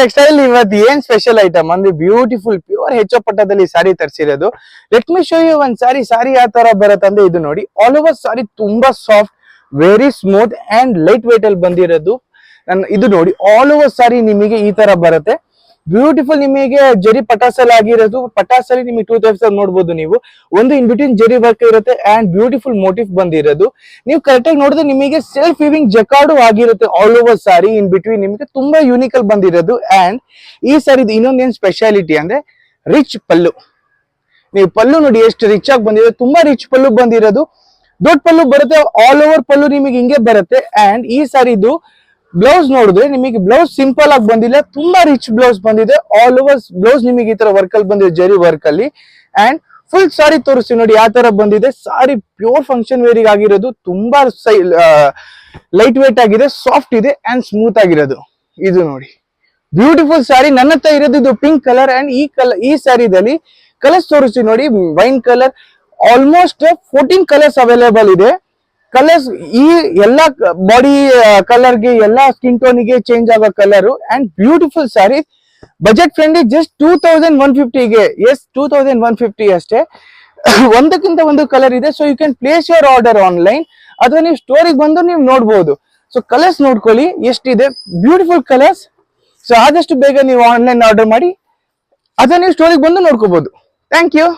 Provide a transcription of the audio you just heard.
Textile ಇವತ್ತು ಏನ್ special item ಅಂದ್ರೆ ಬ್ಯೂಟಿಫುಲ್ ಪ್ಯೂರ್ ಹೆಚ್ಚು ಪಟ್ಟದಲ್ಲಿ ಸಾರಿ ತರಿಸಿರೋದು. ಲೆಟ್ ಮಿ ಶೋ ಯು ಒಂದ್ ಸಾರಿ ಯಾವ ತರ ಬರುತ್ತೆ ಅಂದ್ರೆ ಇದು ನೋಡಿ. ಆಲ್ ಓವರ್ ಸಾರಿ ತುಂಬಾ soft, very smooth and light weight ಅಲ್ಲಿ ಬಂದಿರೋದು. ಇದು ನೋಡಿ, ಆಲ್ ಓವರ್ ಸಾರಿ ನಿಮಗೆ ಈ ತರ ಬರುತ್ತೆ. ಬ್ಯೂಟಿಫುಲ್ ನಿಮಗೆ ಜರಿ ಪಟಾಸಲ್ ಆಗಿರೋದು. ಪಟಾಸಲ್ಲಿ ನಿಮಗೆ 2 ಟೈಪ್ಸ್ ನೋಡಬಹುದು ನೀವು. ಒಂದು ಇನ್ ಬಿಟ್ವೀನ್ ಜರಿ ವರ್ಕ್ ಇರುತ್ತೆ ಅಂಡ್ ಬ್ಯೂಟಿಫುಲ್ ಮೋಟಿಫ್ ಬಂದಿರೋದು. ನೀವು ಕರೆಕ್ಟ್ ಆಗಿ ನೋಡಿದ್ರೆ ನಿಮಗೆ ಸೆಲ್ಫ್ ವಿವಿಂಗ್ ಜಕಾರ್ಡು ಆಗಿರುತ್ತೆ all over sorry. In between ನಿಮಗೆ ತುಂಬಾ ಯೂನಿಕ್ ಅಲ್ಲಿ ಬಂದಿರೋದು. ಅಂಡ್ ಈ ಸಾರಿದು ಇನ್ನೊಂದೇನ್ ಸ್ಪೆಷಾಲಿಟಿ ಅಂದ್ರೆ ರಿಚ್ ಪಲ್ಲು. ನೀವು ಪಲ್ಲು ನೋಡಿ ಎಷ್ಟು ರಿಚ್ ಆಗಿ ಬಂದಿರೋದು. ತುಂಬಾ ರಿಚ್ ಪಲ್ಲು ಬಂದಿರೋದು. ದೊಡ್ಡ ಪಲ್ಲು ಬರುತ್ತೆ, ಆಲ್ ಓವರ್ ಪಲ್ಲು ನಿಮಗೆ ಹಿಂಗೆ ಬರುತ್ತೆ. ಅಂಡ್ ಈ ಸಾರಿದು ಬ್ಲೌಸ್ ನೋಡಿದ್ರೆ ನಿಮಗೆ ಬ್ಲೌಸ್ ಸಿಂಪಲ್ ಆಗಿ ಬಂದಿಲ್ಲ, ತುಂಬಾ ರಿಚ್ ಬ್ಲೌಸ್ ಬಂದಿದೆ. ಆಲ್ ಓವರ್ ಬ್ಲೌಸ್ ನಿಮಗೆ ಈ ತರ ವರ್ಕ್ ಅಲ್ಲಿ ಬಂದಿದೆ, ಜರಿ ವರ್ಕ್ ಅಲ್ಲಿ. ಅಂಡ್ ಫುಲ್ ಸಾರಿ ತೋರಿಸ್ತೀವಿ ನೋಡಿ ಯಾವ ತರ ಬಂದಿದೆ. ಸಾರಿ ಪ್ಯೂರ್ ಫಂಕ್ಷನ್ ವೇರಿಗೆ ಆಗಿರೋದು. ತುಂಬಾ ಲೈಟ್ ವೇಟ್ ಆಗಿದೆ, ಸಾಫ್ಟ್ ಇದೆ ಅಂಡ್ ಸ್ಮೂತ್ ಆಗಿರೋದು. ಇದು ನೋಡಿ ಬ್ಯೂಟಿಫುಲ್ ಸಾರಿ. ನನ್ನ ಹತ್ರ ಇರೋದು ಇದು ಪಿಂಕ್ ಕಲರ್. ಅಂಡ್ ಈ ಸಾರಿದಲ್ಲಿ ಕಲರ್ಸ್ ತೋರಿಸ್ತೀವಿ ನೋಡಿ. Wine colour, almost 14 colours available ಇದೆ. ಕಲರ್ಸ್ ಈ ಎಲ್ಲಾ ಬಾಡಿ ಕಲರ್ಗೆ, ಎಲ್ಲಾ ಸ್ಕಿನ್ ಟೋನ್ಗೆ ಚೇಂಜ್ ಆಗೋ colour. And beautiful sari, budget friendly, just 2150ಗೆ. ಎಸ್, 2150 ಅಷ್ಟೇ. ಒಂದಕ್ಕಿಂತ ಒಂದು ಕಲರ್ ಇದೆ. So you can place your order online, ಅಥವಾ ನೀವು ಸ್ಟೋರಿಗೆ ಬಂದು ನೀವು ನೋಡ್ಬೋದು. ಸೊ ಕಲರ್ಸ್ ನೋಡ್ಕೊಳ್ಳಿ ಎಷ್ಟಿದೆ, ಬ್ಯೂಟಿಫುಲ್ ಕಲರ್ಸ್. ಸೊ ಆದಷ್ಟು ಬೇಗ ನೀವು ಆನ್ಲೈನ್ ಆರ್ಡರ್ ಮಾಡಿ, ಅಥವಾ ನೀವು ಸ್ಟೋರಿಗೆ ಬಂದು ನೋಡ್ಕೋಬಹುದು. Thank you.